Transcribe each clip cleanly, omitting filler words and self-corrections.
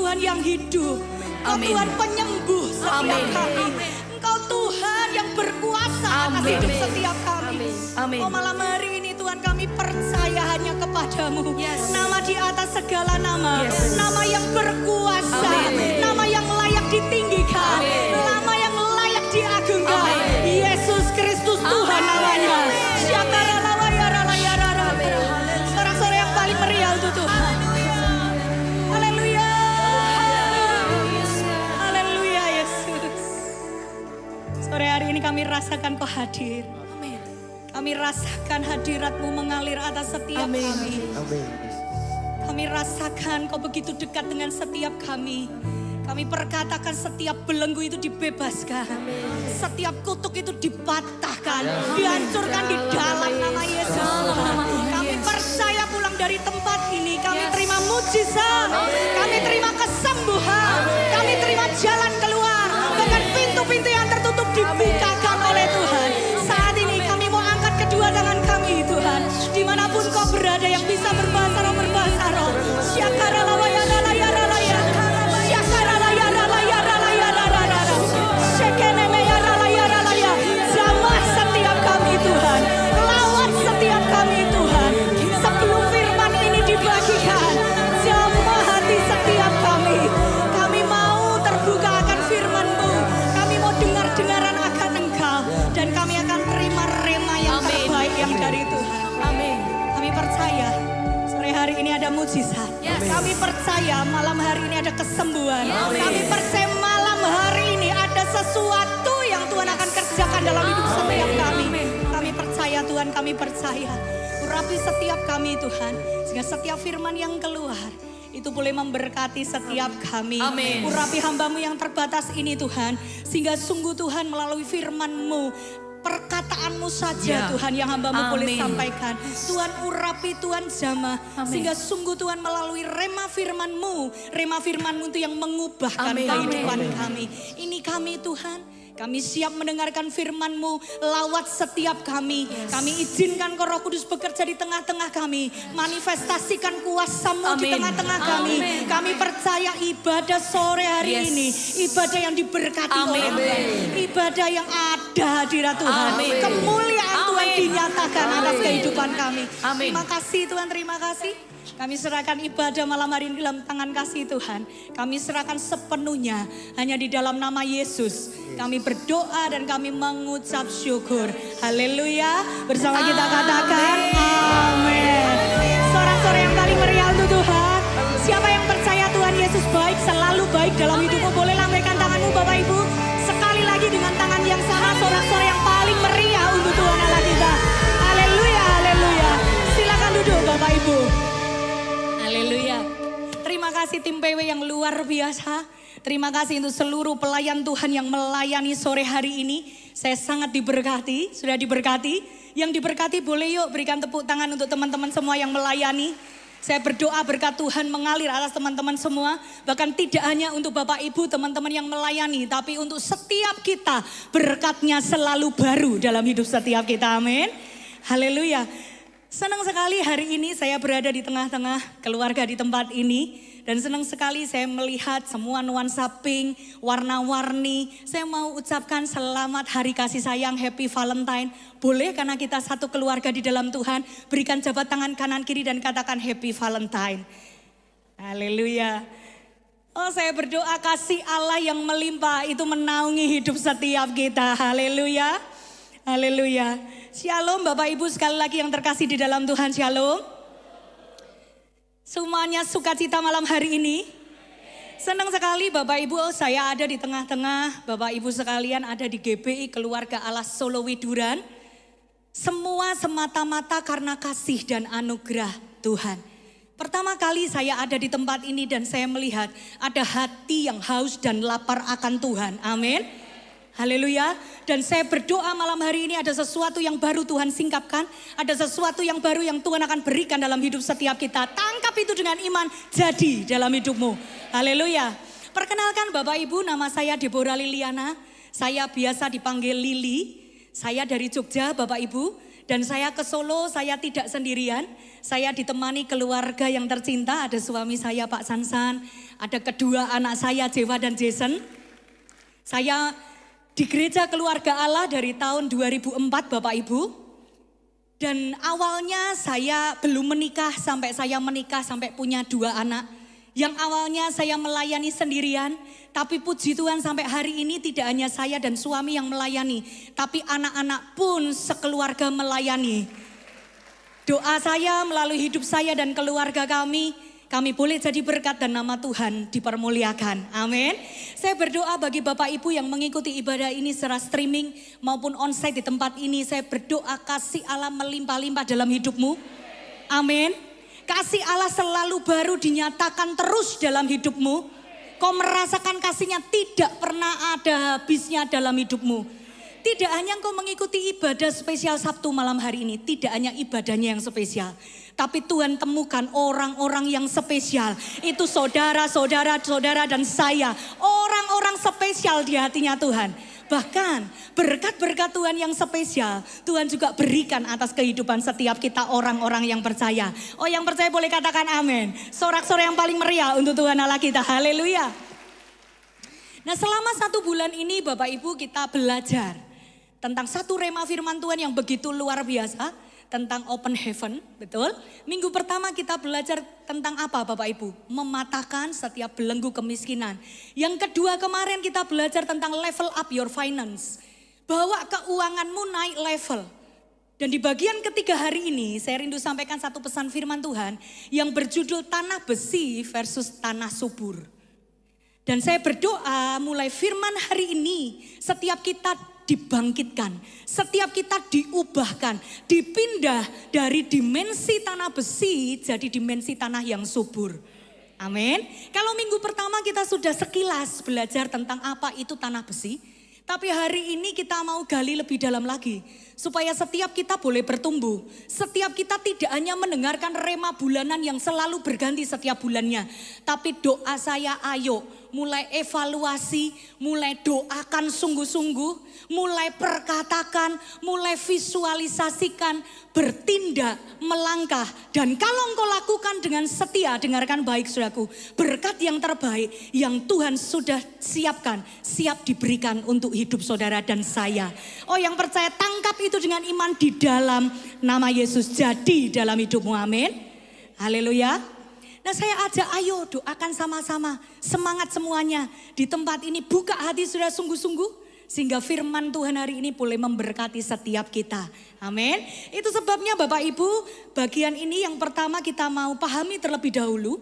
Tuhan yang hidup. Engkau Tuhan penyembuh setiap kami. Engkau Tuhan yang berkuasa atas hidup setiap kami. Oh malam hari ini Tuhan kami percaya hanya kepadamu. Nama di atas segala nama. Nama yang berkuasa. Nama yang layak ditinggikan. Nama yang layak diagungkan. Yesus Kristus Tuhan namanya. Sorak-sorak yang paling meriah untuk Tuhan. Haleluya. Haleluya Yesus. Sore hari ini kami rasakan Kau hadir. Kami rasakan hadirat-Mu mengalir atas setiap kami. Kami rasakan Kau begitu dekat dengan setiap kami. Kami perkatakan setiap belenggu itu dibebaskan. Setiap kutuk itu dipatahkan. Dihancurkan di dalam nama Yesus. Kami percaya pulang dari tempat ini. Kami terima mujizat. Kami terima kesembuhan. Kami terima jalan keluar. Bahkan pintu-pintu yang tertutup dibukakan oleh Tuhan. Saat ini kami mau angkat kedua tangan kami Tuhan. Dimanapun Kau berada yang bisa berbahasa roh, berbahasa roh. Jamah setiap kami Tuhan. Lawat setiap kami Tuhan. Sebelum firman ini dibagikan, jamah hati setiap kami. Kami mau terbuka akan firman-Mu. Kami mau dengar-dengaran akan Engkau. Dan kami akan terima rema yang terbaik yang dari Tuhan. Kami percaya sore hari ini ada mujizat. Kami percaya malam hari ini ada kesembuhan. Kami percaya malam hari ini ada sesuatu yang Tuhan akan kerjakan dalam hidup setiap kami. Kami percaya Tuhan, kami percaya. Urapi setiap kami Tuhan. Sehingga setiap firman yang keluar itu boleh memberkati setiap kami. Urapi hamba-Mu yang terbatas ini Tuhan. Sehingga sungguh Tuhan melalui firman-Mu, perkataanmu saja Tuhan yang hamba-Mu boleh sampaikan. Tuhan urapi, Tuhan jamah. Sehingga sungguh Tuhan melalui rema firman-Mu itu yang mengubahkan kehidupan kami. Ini kami Tuhan. Kami siap mendengarkan firman-Mu, lawat setiap kami. Kami izinkan Kau Roh Kudus bekerja di tengah-tengah kami. Manifestasikan kuasa-Mu di tengah-tengah kami. Kami percaya ibadah sore hari ini, ibadah yang diberkati oleh-Mu. Ibadah yang ada hadirat Tuhan. Kemuliaan Tuhan dinyatakan atas kehidupan kami. Terima kasih Tuhan, terima kasih. Kami serahkan ibadah malam hari ini dalam tangan kasih Tuhan. Kami serahkan sepenuhnya hanya di dalam nama Yesus. Kami berdoa dan kami mengucap syukur. Haleluya. Bersama kita katakan amin. Sorak-sorak yang paling meriah untuk Tuhan. Siapa yang percaya Tuhan Yesus baik, selalu baik dalam hidupmu, boleh lambaikan tanganmu Bapak Ibu. Sekali lagi dengan tangan yang sama, sorak-sorak yang paling meriah untuk Tuhan Allah kita. Haleluya, haleluya. Silakan duduk Bapak Ibu. Haleluya. Terima kasih tim PW yang luar biasa. Terima kasih untuk seluruh pelayan Tuhan yang melayani sore hari ini. Saya sangat diberkati, sudah diberkati. Yang diberkati boleh yuk berikan tepuk tangan untuk teman-teman semua yang melayani. Saya berdoa berkat Tuhan mengalir atas teman-teman semua. Bahkan tidak hanya untuk Bapak Ibu teman-teman yang melayani. Tapi untuk setiap kita berkatnya selalu baru dalam hidup setiap kita. Amin. Haleluya. Senang sekali hari ini saya berada di tengah-tengah keluarga di tempat ini. Dan senang sekali saya melihat semua nuansa pink, warna-warni. Saya mau ucapkan selamat hari kasih sayang, happy Valentine. Boleh karena kita satu keluarga di dalam Tuhan. Berikan jabat tangan kanan kiri dan katakan happy Valentine. Haleluya. Oh saya berdoa kasih Allah yang melimpah itu menaungi hidup setiap kita. Haleluya. Haleluya. Shalom Bapak Ibu sekali lagi yang terkasih di dalam Tuhan. Shalom. Semuanya sukacita malam hari ini. Senang sekali Bapak Ibu, saya ada di tengah-tengah. Bapak Ibu sekalian ada di GBI Keluarga Allah Solo Widuran. Semua semata-mata karena kasih dan anugerah Tuhan. Pertama kali saya ada di tempat ini dan saya melihat ada hati yang haus dan lapar akan Tuhan. Amin. Haleluya. Dan saya berdoa malam hari ini ada sesuatu yang baru Tuhan singkapkan. Ada sesuatu yang baru yang Tuhan akan berikan dalam hidup setiap kita. Tangkap itu dengan iman, jadi dalam hidupmu. Haleluya. Perkenalkan Bapak Ibu, nama saya Deborah Liliana. Saya biasa dipanggil Lili. Saya dari Jogja Bapak Ibu. Dan saya ke Solo, saya tidak sendirian. Saya ditemani keluarga yang tercinta, ada suami saya Pak Sansan, ada kedua anak saya Jewa dan Jason. Saya di gereja keluarga Allah dari tahun 2004 Bapak Ibu. Dan awalnya saya belum menikah sampai saya menikah sampai punya 2 anak. Yang awalnya saya melayani sendirian, tapi puji Tuhan sampai hari ini tidak hanya saya dan suami yang melayani, tapi anak-anak pun sekeluarga melayani. Doa saya melalui hidup saya dan keluarga kami boleh jadi berkat dan nama Tuhan dipermuliakan. Amin. Saya berdoa bagi Bapak Ibu yang mengikuti ibadah ini secara streaming maupun onsite di tempat ini. Saya berdoa kasih Allah melimpah-limpah dalam hidupmu. Amin. Kasih Allah selalu baru dinyatakan terus dalam hidupmu. Kau merasakan kasihnya tidak pernah ada habisnya dalam hidupmu. Tidak hanya engkau mengikuti ibadah spesial Sabtu malam hari ini. Tidak hanya ibadahnya yang spesial. Tapi Tuhan temukan orang-orang yang spesial. Itu saudara-saudara dan saya. Orang-orang spesial di hatinya Tuhan. Bahkan berkat-berkat Tuhan yang spesial, Tuhan juga berikan atas kehidupan setiap kita orang-orang yang percaya. Oh, yang percaya boleh katakan amin. Sorak-sorai yang paling meriah untuk Tuhan Allah kita. Haleluya. Nah, selama 1 bulan ini Bapak Ibu kita belajar tentang satu rema firman Tuhan yang begitu luar biasa. Tentang open heaven, betul? Minggu pertama kita belajar tentang apa Bapak Ibu? Mematahkan setiap belenggu kemiskinan. Yang kedua kemarin kita belajar tentang level up your finance. Bawa keuanganmu naik level. Dan di bagian ketiga hari ini saya rindu sampaikan satu pesan firman Tuhan yang berjudul tanah besi versus tanah subur. Dan saya berdoa mulai firman hari ini setiap kita dibangkitkan, setiap kita diubahkan, dipindah dari dimensi tanah besi jadi dimensi tanah yang subur. Amin. Kalau minggu pertama kita sudah sekilas belajar tentang apa itu tanah besi, tapi hari ini kita mau gali lebih dalam lagi supaya setiap kita boleh bertumbuh. Setiap kita tidak hanya mendengarkan rema bulanan yang selalu berganti setiap bulannya, tapi doa saya ayo mulai evaluasi, mulai doakan sungguh-sungguh, mulai perkatakan, mulai visualisasikan, bertindak, melangkah. Dan kalau engkau lakukan dengan setia, dengarkan baik saudaraku, berkat yang terbaik yang Tuhan sudah siapkan, siap diberikan untuk hidup saudara dan saya. Oh, yang percaya tangkap itu dengan iman di dalam nama Yesus, jadi dalam hidupmu, amin. Haleluya. Nah, saya ajak ayo doakan sama-sama, semangat semuanya di tempat ini, buka hati sudah sungguh-sungguh sehingga firman Tuhan hari ini boleh memberkati setiap kita. Amin. Itu sebabnya Bapak Ibu, bagian ini yang pertama kita mau pahami terlebih dahulu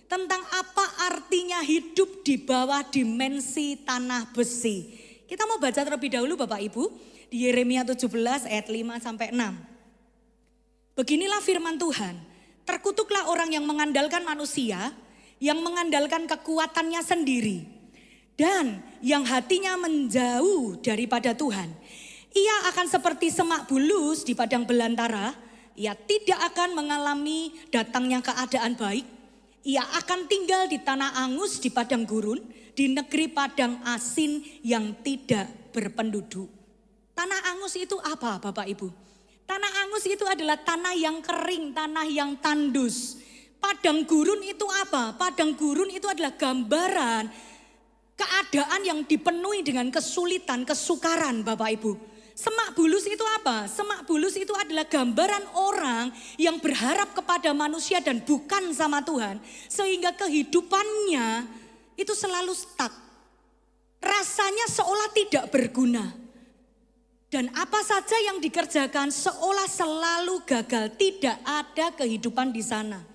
tentang apa artinya hidup di bawah dimensi tanah besi. Kita mau baca terlebih dahulu Bapak Ibu di Yeremia 17 ayat 5 sampai 6. Beginilah firman Tuhan. Terkutuklah orang yang mengandalkan manusia, yang mengandalkan kekuatannya sendiri, dan yang hatinya menjauh daripada Tuhan. Ia akan seperti semak bulus di padang belantara, ia tidak akan mengalami datangnya keadaan baik. Ia akan tinggal di tanah angus di padang gurun, di negeri padang asin yang tidak berpenduduk. Tanah angus itu apa Bapak Ibu? Tanah angus itu adalah tanah yang kering, tanah yang tandus. Padang gurun itu apa? Padang gurun itu adalah gambaran keadaan yang dipenuhi dengan kesulitan, kesukaran Bapak Ibu. Semak bulus itu apa? Semak bulus itu adalah gambaran orang yang berharap kepada manusia dan bukan sama Tuhan. Sehingga kehidupannya itu selalu stuck. Rasanya seolah tidak berguna. Dan apa saja yang dikerjakan seolah selalu gagal, tidak ada kehidupan di sana.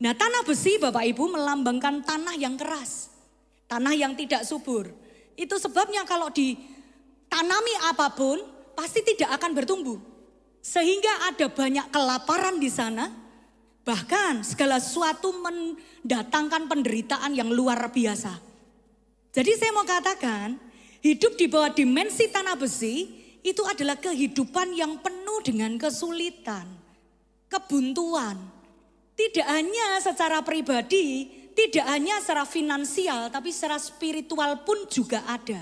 Nah, tanah besi Bapak Ibu melambangkan tanah yang keras, tanah yang tidak subur. Itu sebabnya kalau ditanami apapun pasti tidak akan bertumbuh. Sehingga ada banyak kelaparan di sana, bahkan segala sesuatu mendatangkan penderitaan yang luar biasa. Jadi saya mau katakan, hidup di bawah dimensi tanah besi itu adalah kehidupan yang penuh dengan kesulitan, kebuntuan. Tidak hanya secara pribadi, tidak hanya secara finansial, tapi secara spiritual pun juga ada.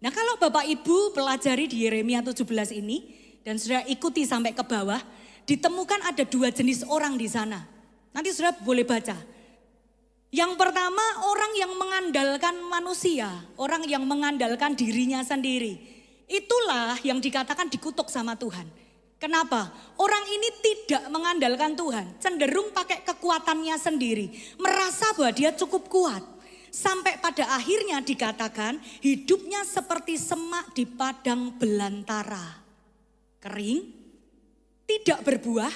Nah, kalau Bapak Ibu pelajari di Yeremia 17 ini, Dan saudara ikuti sampai ke bawah, ditemukan ada 2 jenis orang di sana. Nanti saudara boleh baca. Yang pertama orang yang mengandalkan manusia, orang yang mengandalkan dirinya sendiri. Itulah yang dikatakan dikutuk sama Tuhan. Kenapa? Orang ini tidak mengandalkan Tuhan, cenderung pakai kekuatannya sendiri, merasa bahwa dia cukup kuat. Sampai pada akhirnya dikatakan hidupnya seperti semak di padang belantara. Kering, tidak berbuah,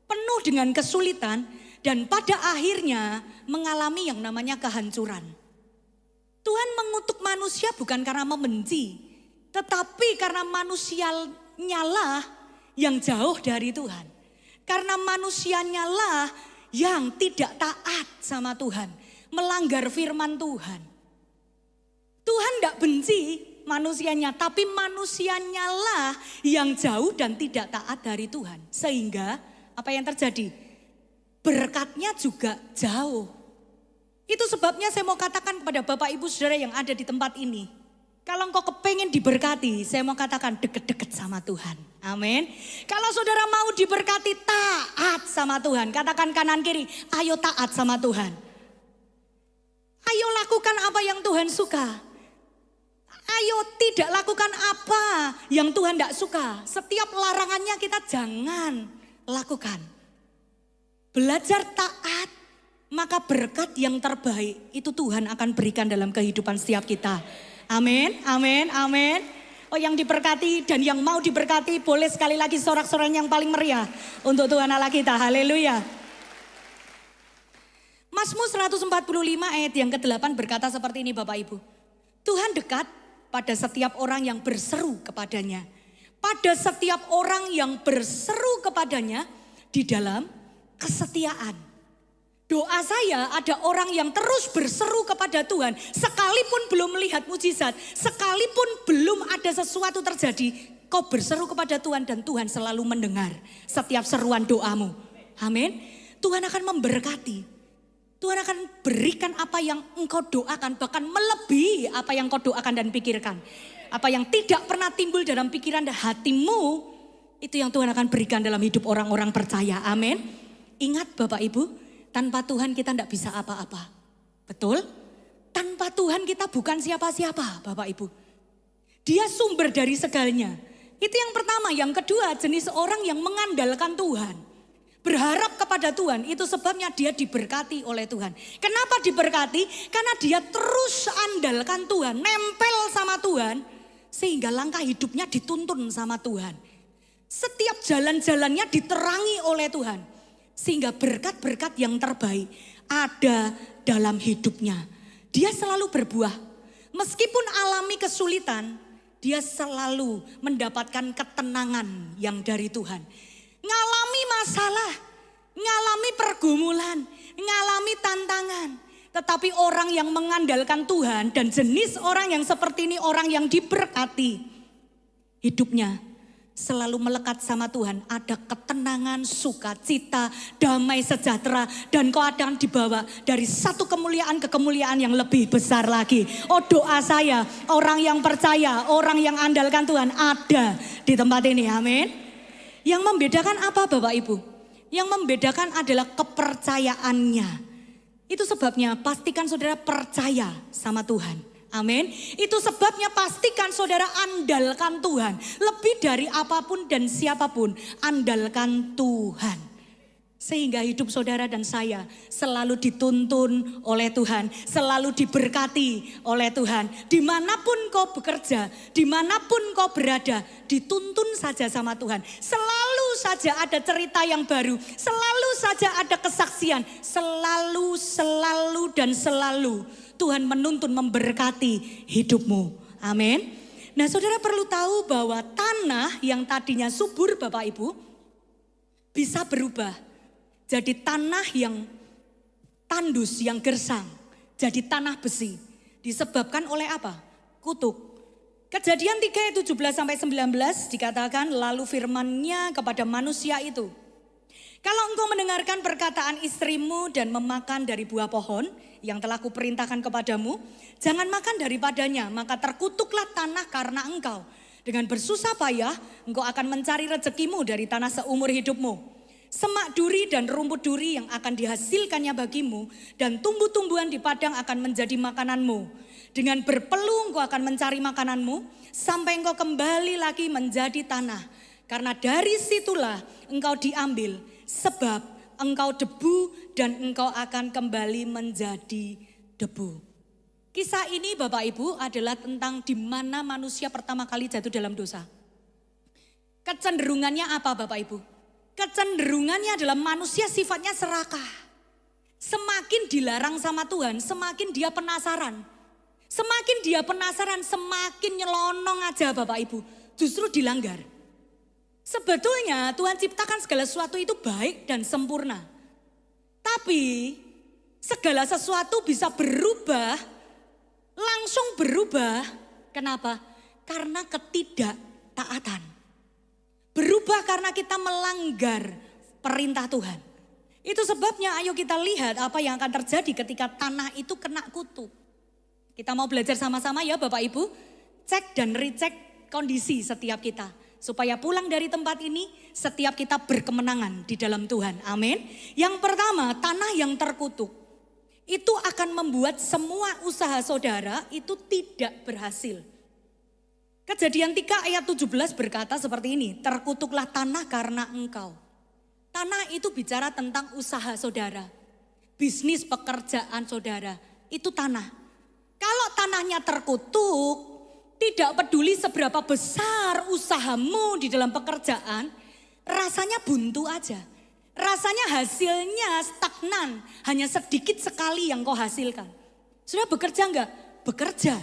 penuh dengan kesulitan, dan pada akhirnya mengalami yang namanya kehancuran. Tuhan mengutuk manusia bukan karena membenci, tetapi karena manusianya lah yang jauh dari Tuhan. Karena manusianya lah yang tidak taat sama Tuhan, melanggar firman Tuhan. Tuhan tidak benci manusianya, tapi manusianya lah yang jauh dan tidak taat dari Tuhan. Sehingga apa yang terjadi? Berkatnya juga jauh. Itu sebabnya saya mau katakan kepada Bapak Ibu Saudara yang ada di tempat ini. Kalau engkau kepengen diberkati, saya mau katakan deket-deket sama Tuhan. Amin. Kalau saudara mau diberkati, taat sama Tuhan. Katakan kanan kiri, ayo taat sama Tuhan. Ayo lakukan apa yang Tuhan suka. Ayo tidak lakukan apa yang Tuhan tidak suka. Setiap larangannya kita jangan lakukan. Belajar taat, maka berkat yang terbaik itu Tuhan akan berikan dalam kehidupan setiap kita. Amin, amin, amin. Oh, yang diberkati dan yang mau diberkati boleh sekali lagi sorak-sorai yang paling meriah untuk Tuhan Allah kita. Haleluya. Mazmur 145 ayat yang ke-8 berkata seperti ini Bapak Ibu. Tuhan dekat pada setiap orang yang berseru kepadanya. Pada setiap orang yang berseru kepadanya di dalam kesetiaan. Doa saya ada orang yang terus berseru kepada Tuhan. Sekalipun belum melihat mujizat. Sekalipun belum ada sesuatu terjadi. Kau berseru kepada Tuhan dan Tuhan selalu mendengar setiap seruan doamu. Amin. Tuhan akan memberkati. Tuhan akan berikan apa yang engkau doakan. Bahkan melebihi apa yang kau doakan dan pikirkan. Apa yang tidak pernah timbul dalam pikiran dan hatimu. Itu yang Tuhan akan berikan dalam hidup orang-orang percaya. Amin. Ingat Bapak Ibu, tanpa Tuhan kita tidak bisa apa-apa. Betul? Tanpa Tuhan kita bukan siapa-siapa Bapak Ibu. Dia sumber dari segalanya. Itu yang pertama. Yang kedua, jenis orang yang mengandalkan Tuhan. Berharap kepada Tuhan, itu sebabnya dia diberkati oleh Tuhan. Kenapa diberkati? Karena dia terus andalkan Tuhan, nempel sama Tuhan. Sehingga langkah hidupnya dituntun sama Tuhan. Setiap jalan-jalannya diterangi oleh Tuhan. Sehingga berkat-berkat yang terbaik ada dalam hidupnya. Dia selalu berbuah. Meskipun alami kesulitan, dia selalu mendapatkan ketenangan yang dari Tuhan. Ngalami masalah, ngalami pergumulan, ngalami tantangan. Tetapi orang yang mengandalkan Tuhan dan jenis orang yang seperti ini orang yang diberkati. Hidupnya selalu melekat sama Tuhan, ada ketenangan, sukacita, damai sejahtera, dan kau akan dibawa dari satu kemuliaan ke kemuliaan yang lebih besar lagi. Oh, doa saya, orang yang percaya, orang yang andalkan Tuhan ada di tempat ini, amin. Yang membedakan apa Bapak Ibu? Yang membedakan adalah kepercayaannya. Itu sebabnya pastikan saudara percaya sama Tuhan. Amin. Itu sebabnya pastikan saudara andalkan Tuhan. Lebih dari apapun dan siapapun, andalkan Tuhan. Sehingga hidup saudara dan saya selalu dituntun oleh Tuhan. Selalu diberkati oleh Tuhan. Dimanapun kau bekerja, dimanapun kau berada, dituntun saja sama Tuhan. Selalu saja ada cerita yang baru. Selalu saja ada kesaksian. Selalu dan selalu. Tuhan menuntun memberkati hidupmu. Amin. Nah saudara perlu tahu bahwa tanah yang tadinya subur Bapak Ibu bisa berubah. Jadi tanah yang tandus, yang gersang. Jadi tanah besi. Disebabkan oleh apa? Kutuk. Kejadian 3 ayat 17-19 dikatakan lalu firman-Nya kepada manusia itu. Kalau engkau mendengarkan perkataan istrimu dan memakan dari buah pohon yang telah kuperintahkan kepadamu, jangan makan daripadanya, maka terkutuklah tanah karena engkau. Dengan bersusah payah, engkau akan mencari rezekimu dari tanah seumur hidupmu. Semak duri dan rumput duri yang akan dihasilkannya bagimu, dan tumbuh-tumbuhan di padang akan menjadi makananmu. Dengan berpeluh engkau akan mencari makananmu, sampai engkau kembali lagi menjadi tanah. Karena dari situlah engkau diambil, sebab engkau debu dan engkau akan kembali menjadi debu. Kisah ini Bapak Ibu adalah tentang di mana manusia pertama kali jatuh dalam dosa. Kecenderungannya apa Bapak Ibu? Kecenderungannya adalah manusia sifatnya serakah. Semakin dilarang sama Tuhan, semakin dia penasaran. Semakin dia penasaran, semakin nyelonong aja Bapak Ibu. Justru dilanggar. Sebetulnya Tuhan ciptakan segala sesuatu itu baik dan sempurna. Tapi segala sesuatu bisa berubah, langsung berubah. Kenapa? Karena ketidaktaatan. Berubah karena kita melanggar perintah Tuhan. Itu sebabnya ayo kita lihat apa yang akan terjadi ketika tanah itu kena kutuk. Kita mau belajar sama-sama ya Bapak Ibu. Cek dan recheck kondisi setiap kita. Supaya pulang dari tempat ini setiap kita berkemenangan di dalam Tuhan. Amin. Yang pertama, tanah yang terkutuk. Itu akan membuat semua usaha saudara itu tidak berhasil. Kejadian 3 ayat 17 berkata seperti ini. Terkutuklah tanah karena engkau. Tanah itu bicara tentang usaha saudara. Bisnis pekerjaan saudara. Itu tanah. Kalau tanahnya terkutuk, tidak peduli seberapa besar usahamu di dalam pekerjaan, rasanya buntu aja. Rasanya hasilnya stagnan, hanya sedikit sekali yang kau hasilkan. Sudah bekerja enggak? Bekerja,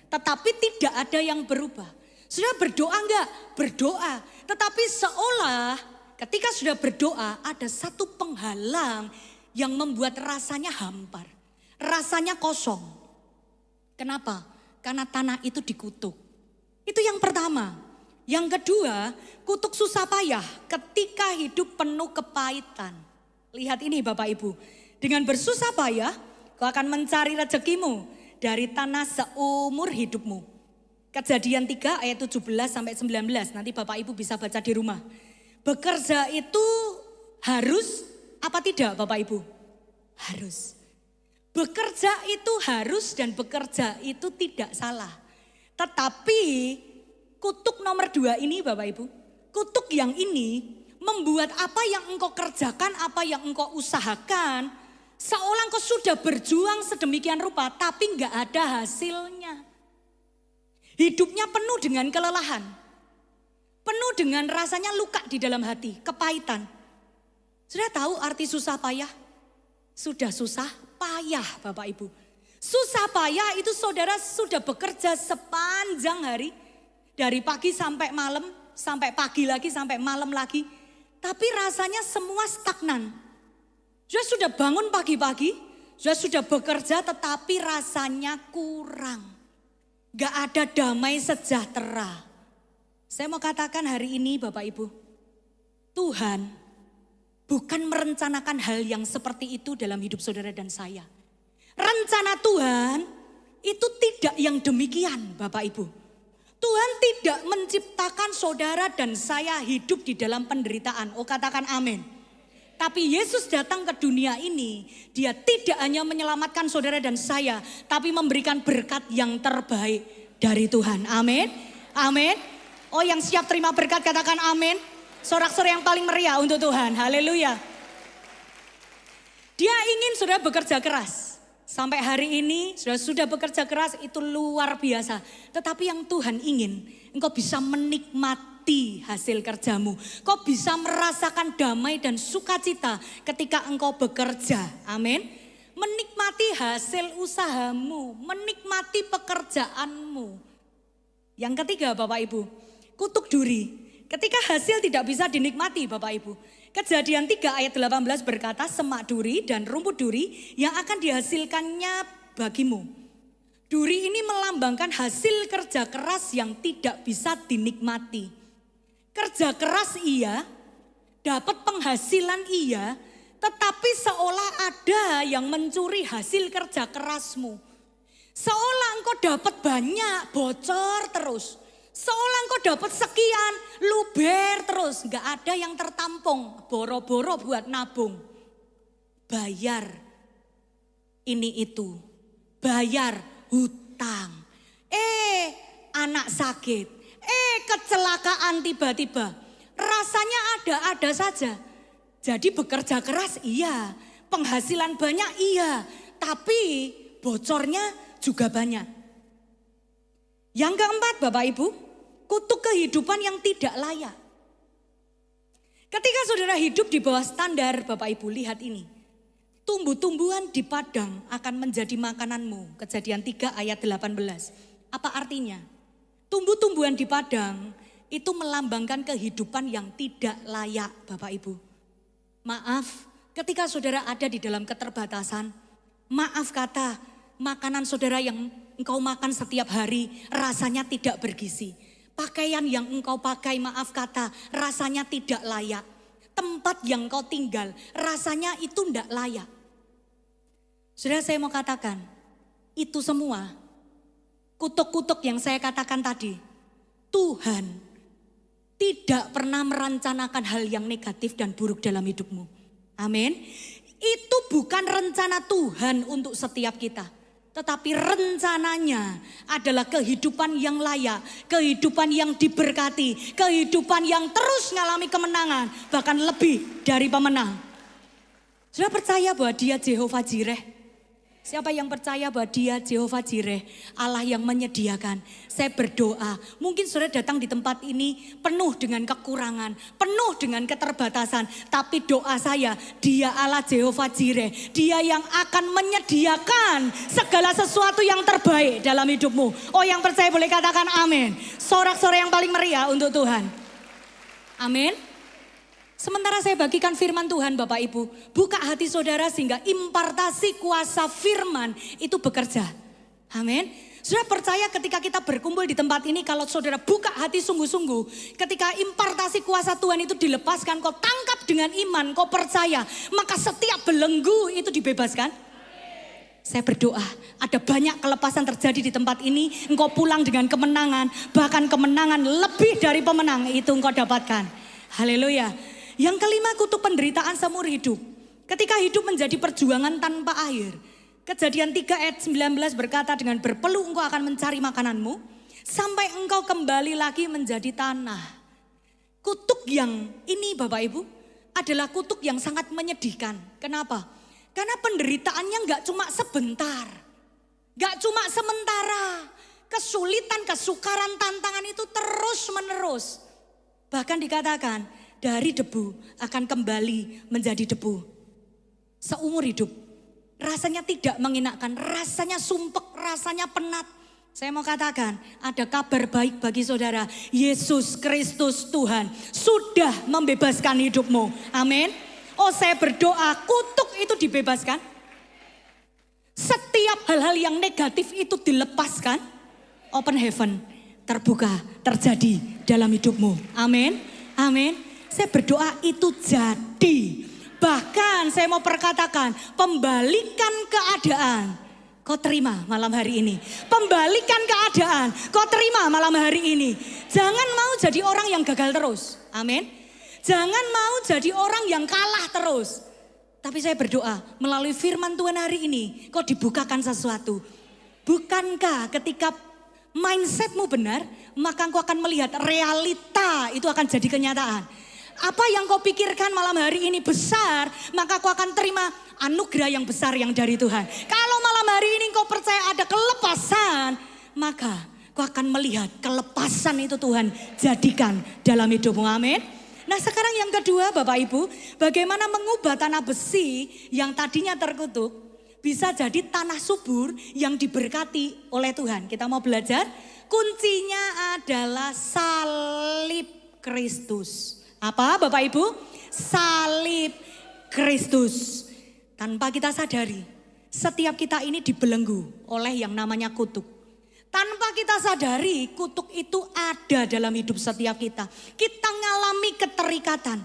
tetapi tidak ada yang berubah. Sudah berdoa enggak? Berdoa, tetapi seolah ketika sudah berdoa ada satu penghalang yang membuat rasanya hampar, rasanya kosong. Kenapa? Karena tanah itu dikutuk. Itu yang pertama. Yang kedua, kutuk susah payah ketika hidup penuh kepahitan. Lihat ini Bapak Ibu. Dengan bersusah payah, kau akan mencari rezekimu dari tanah seumur hidupmu. Kejadian 3 ayat 17 sampai 19. Nanti Bapak Ibu bisa baca di rumah. Bekerja itu harus apa tidak Bapak Ibu? Harus. Bekerja itu harus dan bekerja itu tidak salah. Tetapi kutuk nomor 2 ini Bapak Ibu, kutuk yang ini membuat apa yang engkau kerjakan, apa yang engkau usahakan, seolah engkau sudah berjuang sedemikian rupa tapi enggak ada hasilnya. Hidupnya penuh dengan kelelahan, penuh dengan rasanya luka di dalam hati, kepahitan. Sudah tahu arti susah payah? Sudah susah payah Bapak Ibu. Susah payah itu saudara sudah bekerja sepanjang hari. Dari pagi sampai malam, sampai pagi lagi, sampai malam lagi. Tapi rasanya semua stagnan. Sudah bangun pagi-pagi, sudah bekerja tetapi rasanya kurang. Gak ada damai sejahtera. Saya mau katakan hari ini Bapak Ibu, Tuhan bukan merencanakan hal yang seperti itu dalam hidup saudara dan saya. Rencana Tuhan itu tidak yang demikian Bapak Ibu. Tuhan tidak menciptakan saudara dan saya hidup di dalam penderitaan. Oh katakan amin. Tapi Yesus datang ke dunia ini, dia tidak hanya menyelamatkan saudara dan saya, tapi memberikan berkat yang terbaik dari Tuhan. Amin. Amin. Oh yang siap terima berkat katakan amin. Sorak-sorai yang paling meriah untuk Tuhan. Haleluya. Dia ingin saudara bekerja keras. Sampai hari ini sudah bekerja keras itu luar biasa. Tetapi yang Tuhan ingin engkau bisa menikmati hasil kerjamu. Kau bisa merasakan damai dan sukacita ketika engkau bekerja. Amin. Menikmati hasil usahamu. Menikmati pekerjaanmu. Yang ketiga Bapak Ibu. Kutuk duri. Ketika hasil tidak bisa dinikmati Bapak Ibu. Kejadian 3 ayat 18 berkata semak duri dan rumput duri yang akan dihasilkannya bagimu. Duri ini melambangkan hasil kerja keras yang tidak bisa dinikmati. Kerja keras iya, dapat penghasilan iya, tetapi seolah ada yang mencuri hasil kerja kerasmu. Seolah engkau dapat banyak, bocor terus. Seolah engkau dapat sekian, luber terus. Nggak ada yang tertampung, boro-boro buat nabung. Bayar ini itu, bayar hutang. Anak sakit, kecelakaan tiba-tiba. Rasanya ada-ada saja. Jadi bekerja keras iya, penghasilan banyak iya, tapi bocornya juga banyak. Yang keempat Bapak Ibu, kutuk kehidupan yang tidak layak. Ketika saudara hidup di bawah standar Bapak Ibu, lihat ini. Tumbuh-tumbuhan di padang akan menjadi makananmu. Kejadian 3 ayat 18. Apa artinya? Tumbuh-tumbuhan di padang itu melambangkan kehidupan yang tidak layak Bapak Ibu. Maaf, ketika saudara ada di dalam keterbatasan, maaf kata, makanan saudara yang engkau makan setiap hari rasanya tidak bergizi. Pakaian yang engkau pakai maaf kata rasanya tidak layak. Tempat yang engkau tinggal rasanya itu tidak layak. Saudara saya mau katakan itu semua kutuk-kutuk yang saya katakan tadi. Tuhan tidak pernah merencanakan hal yang negatif dan buruk dalam hidupmu. Amin. Itu bukan rencana Tuhan untuk setiap kita. Tetapi rencananya adalah kehidupan yang layak, kehidupan yang diberkati, kehidupan yang terus mengalami kemenangan, bahkan lebih dari pemenang. Sudah percaya bahwa Dia Jehovah Jireh? Siapa yang percaya bahwa Dia Jehovah Jireh, Allah yang menyediakan? Saya berdoa, mungkin saudara datang di tempat ini penuh dengan kekurangan, penuh dengan keterbatasan. Tapi doa saya, Dia Allah Jehovah Jireh, Dia yang akan menyediakan segala sesuatu yang terbaik dalam hidupmu. Oh yang percaya boleh katakan amin. Sorak-sorai yang paling meriah untuk Tuhan. Amin. Sementara saya bagikan firman Tuhan Bapak Ibu, buka hati saudara sehingga impartasi kuasa firman itu bekerja. Amin. Saudara percaya ketika kita berkumpul di tempat ini, kalau saudara buka hati sungguh-sungguh, ketika impartasi kuasa Tuhan itu dilepaskan, kau tangkap dengan iman, kau percaya, maka setiap belenggu itu dibebaskan. Saya berdoa ada banyak kelepasan terjadi di tempat ini, engkau pulang dengan kemenangan, bahkan kemenangan lebih dari pemenang itu engkau dapatkan. Haleluya. Yang kelima, kutuk penderitaan seumur hidup. Ketika hidup menjadi perjuangan tanpa akhir. Kejadian 3 ayat 19 berkata, dengan berpeluh engkau akan mencari makananmu sampai engkau kembali lagi menjadi tanah. Kutuk yang ini Bapak Ibu adalah kutuk yang sangat menyedihkan. Kenapa? Karena penderitaannya gak cuma sebentar. Gak cuma sementara. Kesulitan, kesukaran, tantangan itu terus menerus. Bahkan dikatakan, dari debu akan kembali menjadi debu. Seumur hidup. Rasanya tidak mengenakan, rasanya sumpek, rasanya penat. Saya mau katakan, ada kabar baik bagi saudara. Yesus Kristus Tuhan sudah membebaskan hidupmu. Amin. Oh saya berdoa, kutuk itu dibebaskan. Setiap hal-hal yang negatif itu dilepaskan. Open heaven terbuka, terjadi dalam hidupmu. Amin. Amin. Saya berdoa itu jadi. Bahkan saya mau perkatakan, pembalikan keadaan. Kau terima malam hari ini. Pembalikan keadaan. Kau terima malam hari ini. Jangan mau jadi orang yang gagal terus. Amin. Jangan mau jadi orang yang kalah terus. Tapi saya berdoa melalui firman Tuhan hari ini. Kau dibukakan sesuatu. Bukankah ketika mindsetmu benar, maka kau akan melihat realita itu akan jadi kenyataan. Apa yang kau pikirkan malam hari ini besar, maka kau akan terima anugerah yang besar yang dari Tuhan. Kalau malam hari ini kau percaya ada kelepasan, maka kau akan melihat kelepasan itu Tuhan jadikan dalam hidupmu. Amin. Nah sekarang yang kedua Bapak Ibu, bagaimana mengubah tanah besi yang tadinya terkutuk bisa jadi tanah subur yang diberkati oleh Tuhan. Kita mau belajar, kuncinya adalah salib Kristus. Apa Bapak Ibu? Salib Kristus. Tanpa kita sadari, setiap kita ini dibelenggu oleh yang namanya kutuk. Tanpa kita sadari, kutuk itu ada dalam hidup setiap kita. Kita mengalami keterikatan.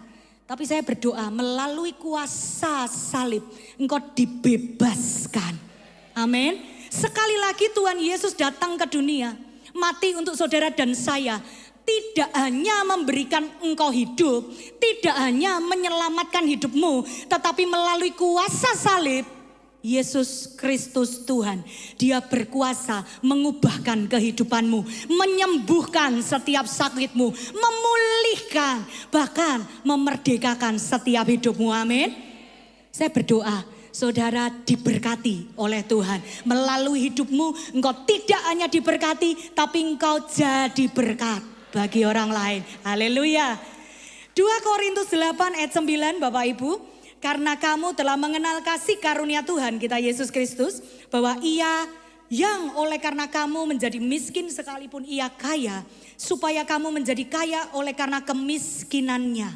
Tapi saya berdoa melalui kuasa salib, engkau dibebaskan. Amin. Sekali lagi Tuhan Yesus datang ke dunia, mati untuk saudara dan saya. Tidak hanya memberikan engkau hidup, tidak hanya menyelamatkan hidupmu, tetapi melalui kuasa salib, Yesus Kristus Tuhan, Dia berkuasa mengubahkan kehidupanmu, menyembuhkan setiap sakitmu, memulihkan, bahkan memerdekakan setiap hidupmu. Amin. Saya berdoa, saudara diberkati oleh Tuhan. Melalui hidupmu, engkau tidak hanya diberkati, tapi engkau jadi berkat bagi orang lain. Haleluya. 2 Korintus 8 ayat 9 Bapak Ibu. Karena kamu telah mengenal kasih karunia Tuhan kita Yesus Kristus, bahwa Ia yang oleh karena kamu menjadi miskin sekalipun Ia kaya, supaya kamu menjadi kaya oleh karena kemiskinannya.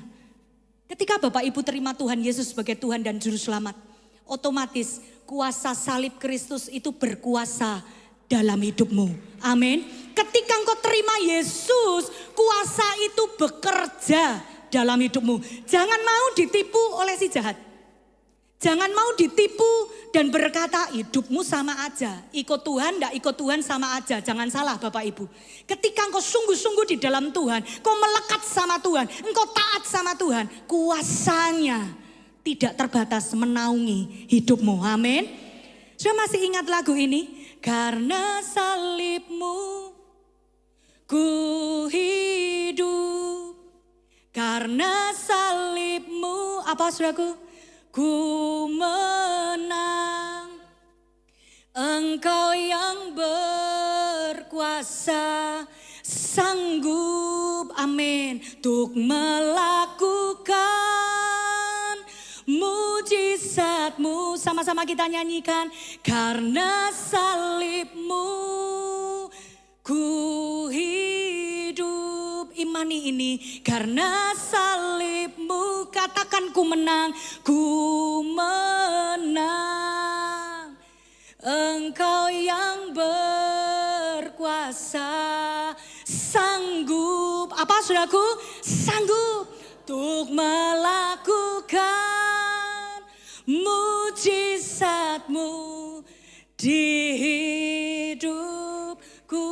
Ketika Bapak Ibu terima Tuhan Yesus sebagai Tuhan dan Juru Selamat, otomatis kuasa salib Kristus itu berkuasa dalam hidupmu. Amin. Ketika engkau terima Yesus, kuasa itu bekerja dalam hidupmu. Jangan mau ditipu oleh si jahat. Jangan mau ditipu dan berkata hidupmu sama aja. Ikut Tuhan, enggak ikut Tuhan sama aja. Jangan salah Bapak Ibu. Ketika engkau sungguh-sungguh di dalam Tuhan, engkau melekat sama Tuhan, engkau taat sama Tuhan, kuasanya tidak terbatas menaungi hidupmu. Amin. Sudah masih ingat lagu ini? Karena salibmu ku hidup. Karena salibmu, apa saudaraku? Ku menang. Engkau yang berkuasa, sanggup, amin, untuk melakukan mujizatmu. Sama-sama kita nyanyikan. Karena salibmu ku hidup. Imani ini, karena salibmu, katakan ku menang, ku menang. Engkau yang berkuasa, sanggup, apa saudaraku? Sanggup untuk melakukan mujizatmu di hidupku.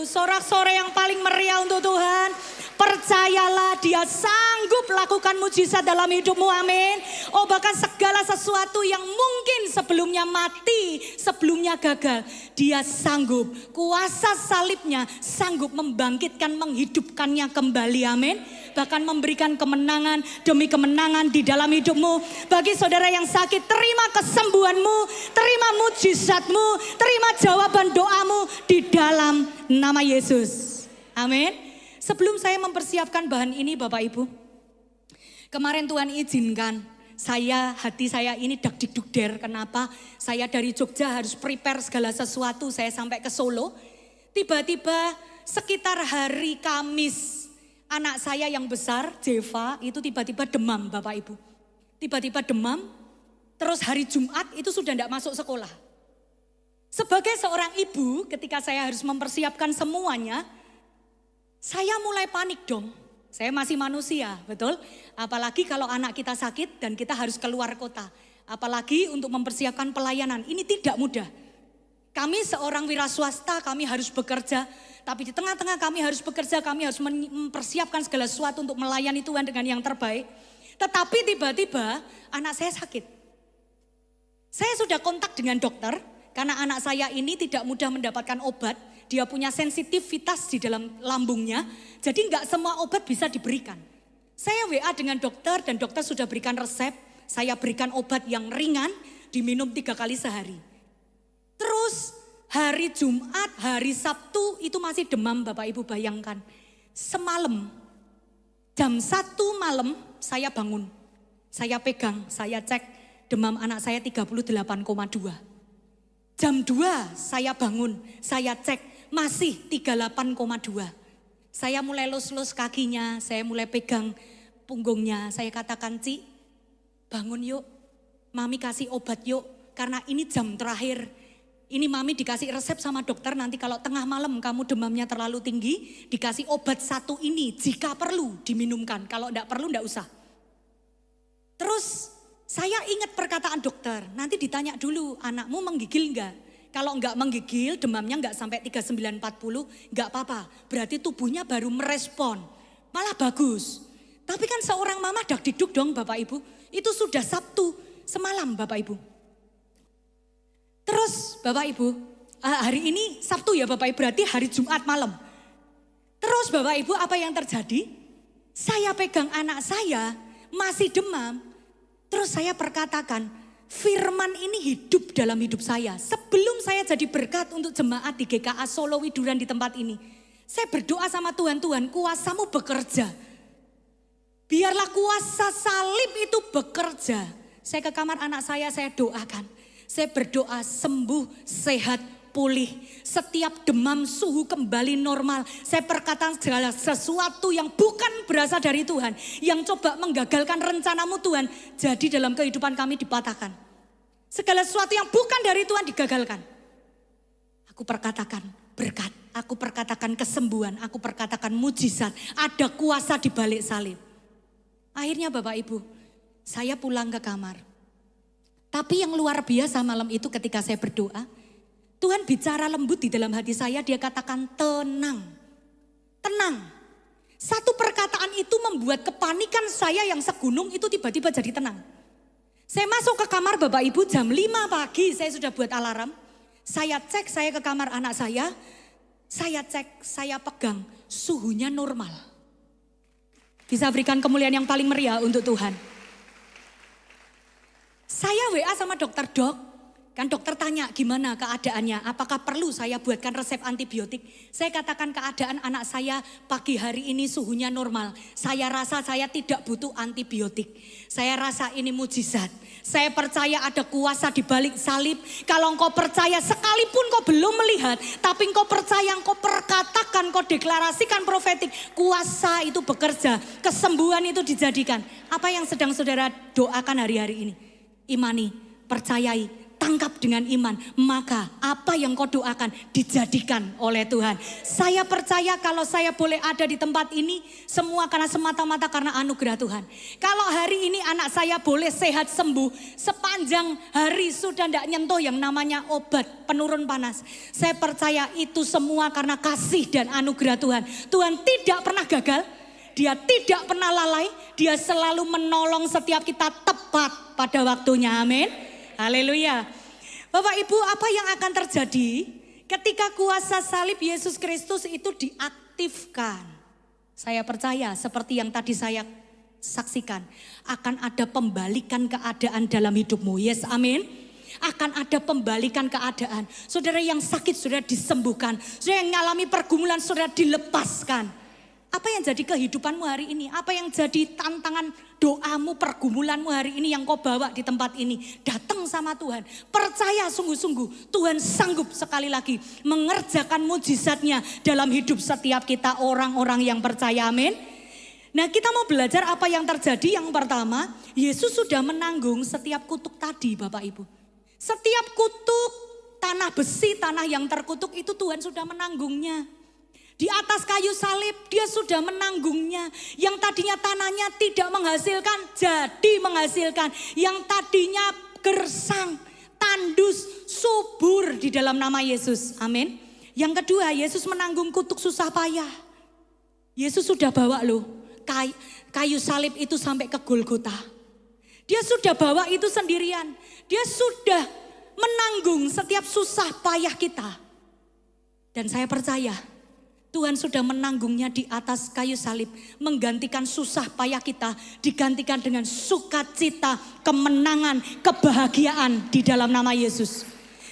Sorak-sorai yang paling meriah untuk Tuhan. Percayalah Dia sanggup lakukan mujizat dalam hidupmu, amin. Oh, bahkan segala sesuatu yang mungkin sebelumnya mati, sebelumnya gagal, Dia sanggup. Kuasa salibnya sanggup membangkitkan, menghidupkannya kembali, amin. Bahkan memberikan kemenangan demi kemenangan di dalam hidupmu. Bagi saudara yang sakit, terima kesembuhanmu, terima mujizatmu, terima jawaban doamu di dalam nama Yesus. Amin. Sebelum saya mempersiapkan bahan ini Bapak Ibu, kemarin Tuhan izinkan hati saya ini dak-dik-duk-der. Kenapa? Saya dari Jogja harus prepare segala sesuatu, saya sampai ke Solo. Tiba-tiba sekitar hari Kamis, anak saya yang besar, Jeva, itu tiba-tiba demam Bapak Ibu. Tiba-tiba demam, terus hari Jumat itu sudah tidak masuk sekolah. Sebagai seorang ibu, ketika saya harus mempersiapkan semuanya, saya mulai panik dong. Saya masih manusia, betul? Apalagi kalau anak kita sakit dan kita harus keluar kota. Apalagi untuk mempersiapkan pelayanan, ini tidak mudah. Kami seorang wira swasta, kami harus bekerja. Tapi di tengah-tengah kami harus bekerja, kami harus mempersiapkan segala sesuatu untuk melayani Tuhan dengan yang terbaik. Tetapi tiba-tiba anak saya sakit. Saya sudah kontak dengan dokter, karena anak saya ini tidak mudah mendapatkan obat. Dia punya sensitivitas di dalam lambungnya, jadi nggak semua obat bisa diberikan. Saya WA dengan dokter dan dokter sudah berikan resep, saya berikan obat yang ringan, diminum 3 kali sehari. Terus hari Jumat, hari Sabtu itu masih demam Bapak Ibu bayangkan. Semalam, jam 1 malam saya bangun, saya pegang, saya cek demam anak saya 38,2. Jam 2 saya bangun, saya cek masih 38,2. Saya mulai lus-lus kakinya, saya mulai pegang punggungnya. Saya katakan, Ci, bangun yuk, Mami kasih obat yuk. Karena ini jam terakhir. Ini Mami dikasih resep sama dokter, nanti kalau tengah malam kamu demamnya terlalu tinggi, dikasih obat satu ini, jika perlu diminumkan. Kalau enggak perlu enggak usah. Terus saya ingat perkataan dokter, nanti ditanya dulu, anakmu menggigil enggak? Kalau enggak menggigil, demamnya enggak sampai 39-40, enggak apa-apa. Berarti tubuhnya baru merespon, malah bagus. Tapi kan seorang mama dak-dikduk dong Bapak Ibu. Itu sudah Sabtu semalam Bapak Ibu. Terus Bapak Ibu, hari ini Sabtu ya Bapak Ibu, berarti hari Jumat malam. Terus Bapak Ibu apa yang terjadi? Saya pegang anak saya, masih demam. Terus saya perkatakan, firman ini hidup dalam hidup saya. Sebelum saya jadi berkat untuk jemaat di GKA Solo Widuran di tempat ini. Saya berdoa sama Tuhan, Tuhan kuasamu bekerja. Biarlah kuasa salib itu bekerja. Saya ke kamar anak saya doakan. Saya berdoa sembuh, sehat, pulih. Setiap demam suhu kembali normal. Saya perkatakan segala sesuatu yang bukan berasal dari Tuhan. Yang coba menggagalkan rencanamu Tuhan. Jadi dalam kehidupan kami dipatahkan. Segala sesuatu yang bukan dari Tuhan digagalkan. Aku perkatakan berkat. Aku perkatakan kesembuhan. Aku perkatakan mujizat. Ada kuasa di balik salib. Akhirnya Bapak Ibu, saya pulang ke kamar. Tapi yang luar biasa malam itu ketika saya berdoa, Tuhan bicara lembut di dalam hati saya, dia katakan tenang. Tenang. Satu perkataan itu membuat kepanikan saya yang segunung itu tiba-tiba jadi tenang. Saya masuk ke kamar Bapak Ibu jam 5 pagi, saya sudah buat alarm. Saya cek, saya ke kamar anak saya cek, saya pegang, suhunya normal. Bisa berikan kemuliaan yang paling meriah untuk Tuhan. Saya WA sama dokter, dok, kan dokter tanya gimana keadaannya, apakah perlu saya buatkan resep antibiotik. Saya katakan keadaan anak saya pagi hari ini suhunya normal. Saya rasa saya tidak butuh antibiotik. Saya rasa ini mujizat. Saya percaya ada kuasa di balik salib. Kalau engkau percaya sekalipun kau belum melihat, tapi engkau percaya, engkau perkatakan, engkau deklarasikan profetik, kuasa itu bekerja, kesembuhan itu dijadikan. Apa yang sedang saudara doakan hari-hari ini? Imani, percayai, tangkap dengan iman. Maka apa yang kau doakan dijadikan oleh Tuhan. Saya percaya kalau saya boleh ada di tempat ini, semua karena semata-mata karena anugerah Tuhan. Kalau hari ini anak saya boleh sehat sembuh, sepanjang hari sudah tidak nyentuh yang namanya obat penurun panas. Saya percaya itu semua karena kasih dan anugerah Tuhan. Tuhan tidak pernah gagal. Dia tidak pernah lalai, dia selalu menolong setiap kita tepat pada waktunya, amin. Haleluya. Bapak Ibu, apa yang akan terjadi ketika kuasa salib Yesus Kristus itu diaktifkan? Saya percaya seperti yang tadi saya saksikan, akan ada pembalikan keadaan dalam hidupmu, yes, amin. Akan ada pembalikan keadaan. Saudara yang sakit saudara disembuhkan, saudara yang mengalami pergumulan saudara dilepaskan. Apa yang jadi kehidupanmu hari ini? Apa yang jadi tantangan doamu, pergumulanmu hari ini yang kau bawa di tempat ini? Datang sama Tuhan. Percaya sungguh-sungguh Tuhan sanggup sekali lagi mengerjakan mujizatnya dalam hidup setiap kita orang-orang yang percaya, amin. Nah, kita mau belajar apa yang terjadi. Yang pertama, Yesus sudah menanggung setiap kutuk tadi Bapak Ibu. Setiap kutuk, tanah besi, tanah yang terkutuk itu Tuhan sudah menanggungnya. Di atas kayu salib dia sudah menanggungnya. Yang tadinya tanahnya tidak menghasilkan, jadi menghasilkan. Yang tadinya gersang, tandus, subur di dalam nama Yesus. Amin. Yang kedua, Yesus menanggung kutuk susah payah. Yesus sudah bawa loh kayu salib itu sampai ke Golgota. Dia sudah bawa itu sendirian. Dia sudah menanggung setiap susah payah kita. Dan saya percaya Tuhan sudah menanggungnya di atas kayu salib. Menggantikan susah payah kita. Digantikan dengan sukacita, kemenangan, kebahagiaan di dalam nama Yesus.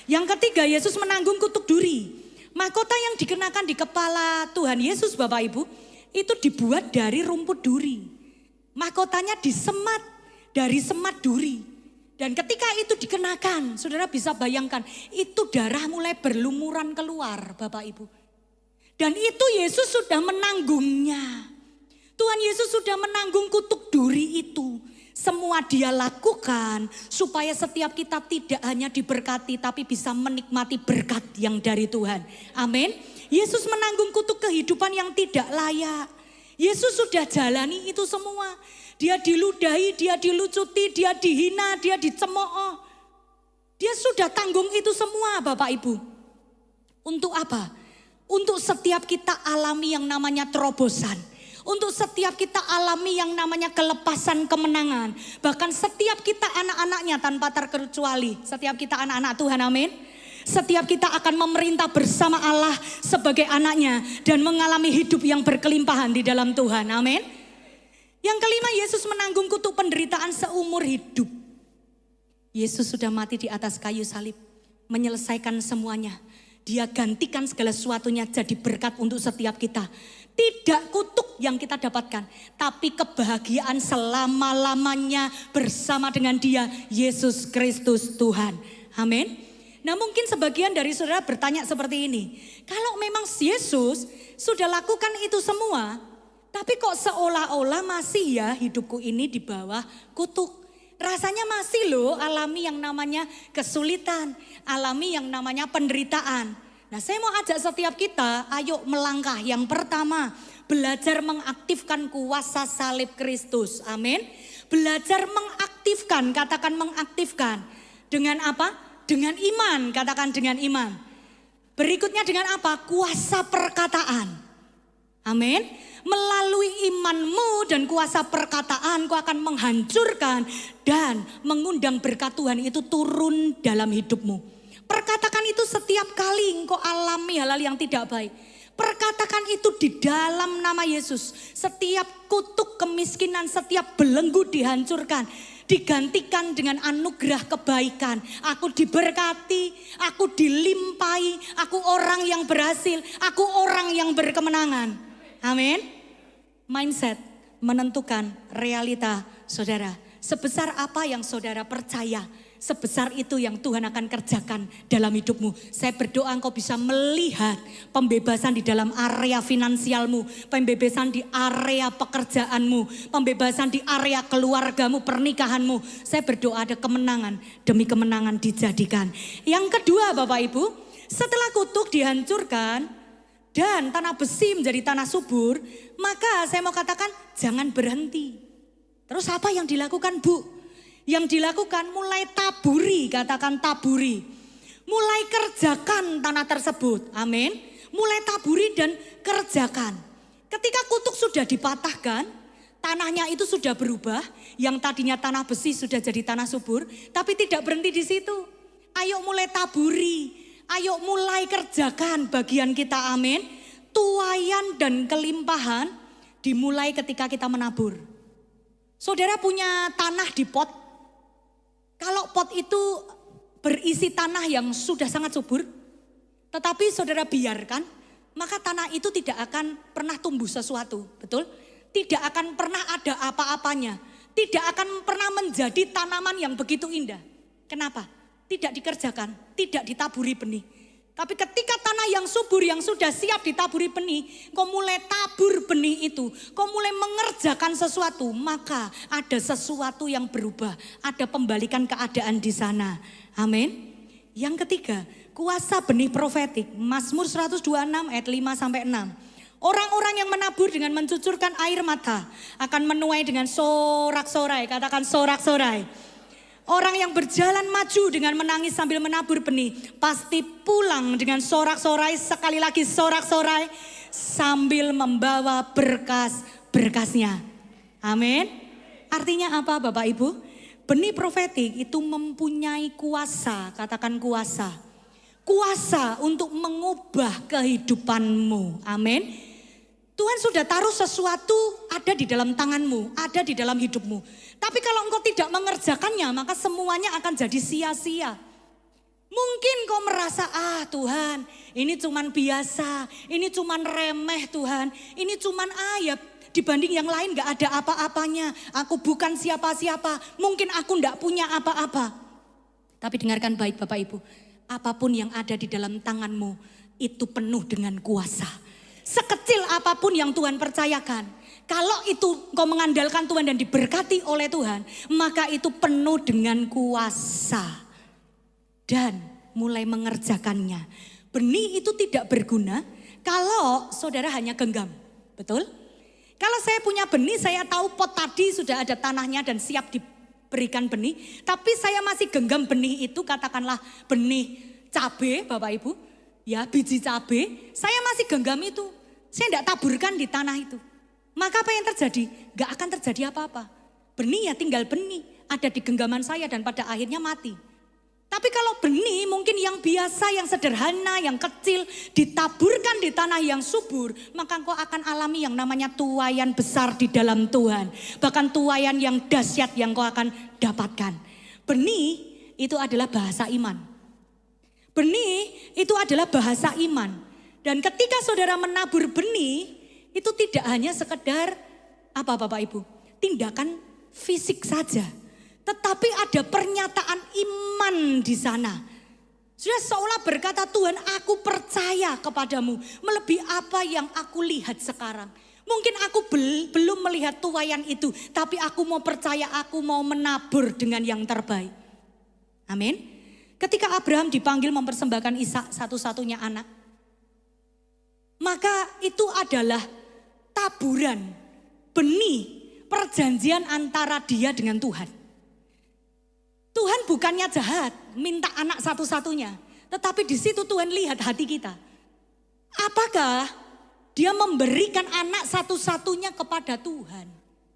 Yang ketiga, Yesus menanggung kutuk duri. Mahkota yang dikenakan di kepala Tuhan Yesus Bapak Ibu, itu dibuat dari rumput duri. Mahkotanya disemat dari semat duri. Dan ketika itu dikenakan, saudara bisa bayangkan, itu darah mulai berlumuran keluar Bapak Ibu. Dan itu Yesus sudah menanggungnya. Tuhan Yesus sudah menanggung kutuk duri itu. Semua dia lakukan supaya setiap kita tidak hanya diberkati tapi bisa menikmati berkat yang dari Tuhan. Amin. Yesus menanggung kutuk kehidupan yang tidak layak. Yesus sudah jalani itu semua. Dia diludahi, dia dilucuti, dia dihina, dia dicemooh. Dia sudah tanggung itu semua Bapak Ibu. Untuk apa? Untuk setiap kita alami yang namanya terobosan. Untuk setiap kita alami yang namanya kelepasan kemenangan. Bahkan setiap kita anak-anaknya tanpa terkecuali. Setiap kita anak-anak Tuhan, amin. Setiap kita akan memerintah bersama Allah sebagai anaknya. Dan mengalami hidup yang berkelimpahan di dalam Tuhan, amin. Yang kelima, Yesus menanggung kutuk penderitaan seumur hidup. Yesus sudah mati di atas kayu salib. Menyelesaikan semuanya. Dia gantikan segala sesuatunya jadi berkat untuk setiap kita. Tidak kutuk yang kita dapatkan, tapi kebahagiaan selama-lamanya bersama dengan Dia, Yesus Kristus Tuhan. Amin. Nah, mungkin sebagian dari saudara bertanya seperti ini. Kalau memang Yesus sudah lakukan itu semua, tapi kok seolah-olah masih ya hidupku ini di bawah kutuk. Rasanya masih loh alami yang namanya kesulitan, alami yang namanya penderitaan. Nah, saya mau ajak setiap kita, ayo melangkah. Yang pertama, belajar mengaktifkan kuasa salib Kristus. Amin. Belajar mengaktifkan, katakan mengaktifkan. Dengan apa? Dengan iman, katakan dengan iman. Berikutnya dengan apa? Kuasa perkataan. Amin. Melalui imanmu dan kuasa perkataan, kau akan menghancurkan dan mengundang berkat Tuhan itu turun dalam hidupmu. Perkatakan itu setiap kali engkau alami hal-hal yang tidak baik. Perkatakan itu di dalam nama Yesus. Setiap kutuk kemiskinan, setiap belenggu dihancurkan. Digantikan dengan anugerah kebaikan. Aku diberkati, aku dilimpahi, aku orang yang berhasil, aku orang yang berkemenangan. Amin. Mindset menentukan realita saudara. Sebesar apa yang saudara percaya, sebesar itu yang Tuhan akan kerjakan dalam hidupmu. Saya berdoa engkau bisa melihat pembebasan di dalam area finansialmu, pembebasan di area pekerjaanmu, pembebasan di area keluargamu, pernikahanmu. Saya berdoa ada kemenangan demi kemenangan dijadikan. Yang kedua Bapak Ibu, setelah kutuk dihancurkan dan tanah besi menjadi tanah subur, maka saya mau katakan jangan berhenti. Terus apa yang dilakukan Bu? Yang dilakukan mulai taburi, katakan taburi. Mulai kerjakan tanah tersebut, amin. Mulai taburi dan kerjakan. Ketika kutuk sudah dipatahkan, tanahnya itu sudah berubah. Yang tadinya tanah besi sudah jadi tanah subur, tapi tidak berhenti di situ. Ayo mulai taburi, ayo mulai kerjakan bagian kita, amin. Tuaian dan kelimpahan dimulai ketika kita menabur. Saudara punya tanah di pot. Kalau pot itu berisi tanah yang sudah sangat subur, tetapi saudara biarkan, maka tanah itu tidak akan pernah tumbuh sesuatu, betul? Tidak akan pernah ada apa-apanya, tidak akan pernah menjadi tanaman yang begitu indah. Kenapa? Tidak dikerjakan, tidak ditaburi benih. Tapi ketika tanah yang subur yang sudah siap ditaburi benih, kau mulai tabur benih itu, kau mulai mengerjakan sesuatu, maka ada sesuatu yang berubah, ada pembalikan keadaan di sana. Amin. Yang ketiga, kuasa benih profetik. Mazmur 126 ayat 5 sampai 6. Orang-orang yang menabur dengan mencucurkan air mata akan menuai dengan sorak-sorai, katakan sorak-sorai. Orang yang berjalan maju dengan menangis sambil menabur benih pasti pulang dengan sorak-sorai, sekali lagi sorak-sorai sambil membawa berkas-berkasnya. Amin. Artinya apa Bapak Ibu? Benih profetik itu mempunyai kuasa, katakan kuasa. Kuasa untuk mengubah kehidupanmu. Amin. Tuhan sudah taruh sesuatu ada di dalam tanganmu, ada di dalam hidupmu. Tapi kalau engkau tidak mengerjakannya, maka semuanya akan jadi sia-sia. Mungkin kau merasa, Tuhan ini cuman biasa, ini cuman remeh Tuhan. Ini cuman ya dibanding yang lain gak ada apa-apanya. Aku bukan siapa-siapa, mungkin aku gak punya apa-apa. Tapi dengarkan baik Bapak Ibu, apapun yang ada di dalam tanganmu itu penuh dengan kuasa. Sekecil apapun yang Tuhan percayakan, kalau itu kau mengandalkan Tuhan dan diberkati oleh Tuhan, maka itu penuh dengan kuasa. Dan mulai mengerjakannya. Benih itu tidak berguna kalau saudara hanya genggam, betul? Kalau saya punya benih, saya tahu pot tadi sudah ada tanahnya dan siap berikan benih. Tapi saya masih genggam benih itu, katakanlah benih cabai Bapak Ibu. Ya, biji cabai, saya masih genggam itu. Saya tidak taburkan di tanah itu. Maka apa yang terjadi? Gak akan terjadi apa-apa. Benih ya tinggal benih, ada di genggaman saya dan pada akhirnya mati. Tapi kalau benih mungkin yang biasa, yang sederhana, yang kecil, ditaburkan di tanah yang subur, maka engkau akan alami yang namanya tuaian besar di dalam Tuhan. Bahkan tuaian yang dahsyat yang kau akan dapatkan. Benih itu adalah bahasa iman. Benih itu adalah bahasa iman. Dan ketika saudara menabur benih, itu tidak hanya sekedar apa Bapak Ibu, tindakan fisik saja. Tetapi ada pernyataan iman di sana. Sudah seolah berkata, Tuhan aku percaya kepadamu melebihi apa yang aku lihat sekarang. Mungkin aku belum melihat tuaian itu, tapi aku mau percaya, aku mau menabur dengan yang terbaik. Amin. Ketika Abraham dipanggil mempersembahkan Ishak satu-satunya anak, maka itu adalah taburan benih perjanjian antara dia dengan Tuhan. Tuhan bukannya jahat, minta anak satu-satunya. Tetapi di situ Tuhan lihat hati kita. Apakah dia memberikan anak satu-satunya kepada Tuhan?